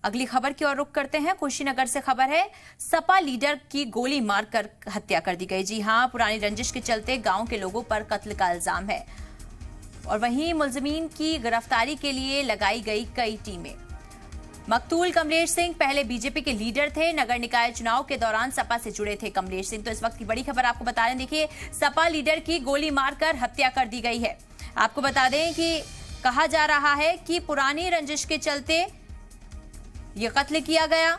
अगली खबर की ओर रुख करते हैं। कुशीनगर से खबर है, सपा लीडर की गोली मारकर हत्या कर दी गई। जी हां, पुरानी रंजिश के चलते गांव के लोगों पर कत्ल का इल्जाम है और वहीं मुलजिमीन की गिरफ्तारी के लिए लगाई गई कई टीमें। मकतूल कमलेश सिंह पहले बीजेपी के लीडर थे। नगर निकाय चुनाव के दौरान सपा से जुड़े थे कमलेश सिंह। तो इस वक्त की बड़ी खबर आपको बता रहे हैं। देखिए, सपा लीडर की गोली मारकर हत्या कर दी गई है। आपको बता दें कि कहा जा रहा है कि पुरानी रंजिश के चलते ये कत्ल किया गया।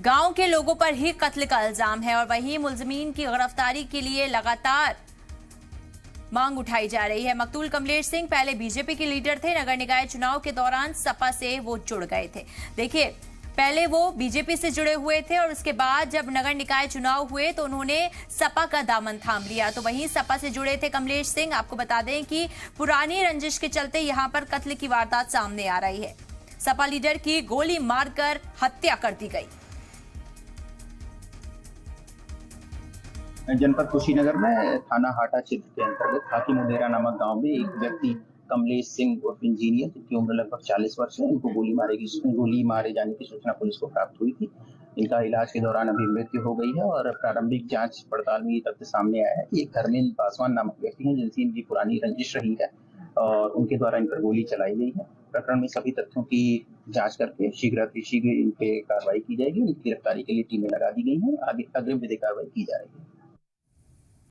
गांव के लोगों पर ही कत्ल का इल्जाम है और वहीं मुलजिमीन की गिरफ्तारी के लिए लगातार मांग उठाई जा रही है। मकतूल कमलेश सिंह पहले बीजेपी के लीडर थे। नगर निकाय चुनाव के दौरान सपा से वो जुड़ गए थे। देखिए, पहले वो बीजेपी से जुड़े हुए थे और उसके बाद जब नगर निकाय चुनाव हुए तो उन्होंने सपा का दामन थाम लिया। तो वहीं सपा से जुड़े थे कमलेश सिंह। आपको बता दें कि पुरानी रंजिश के चलते यहां पर कत्ल की वारदात सामने आ रही है। सपा लीडर की गोली मारकर हत्या कर दी गई। जनपद कुशीनगर में थाना हाटा क्षेत्र के अंतर्गत हाकी मुदेरा नामक गांव में एक व्यक्ति कमलेश सिंह उर्फ इंजीनियर, जिनकी उम्र लगभग 40 वर्ष है, इनको गोली मारे जाने की सूचना पुलिस को प्राप्त हुई थी। इनका इलाज के दौरान अभी मृत्यु हो गई है और प्रारंभिक जांच पड़ताल में ये तथ्य सामने आया है कि एक धर्मेंद्र पासवान नामक व्यक्ति हैं, जिनसे इनकी पुरानी रंजिश रही है और उनके द्वारा इन पर गोली चलाई गई है। प्रकरण में सभी तथ्यों की जांच करके शीघ्र इन पे कार्रवाई की जाएगी। उनकी गिरफ्तारी के लिए टीमें लगा दी गई हैं। आगे अग्रिम विधिक कार्रवाई की जा रही है।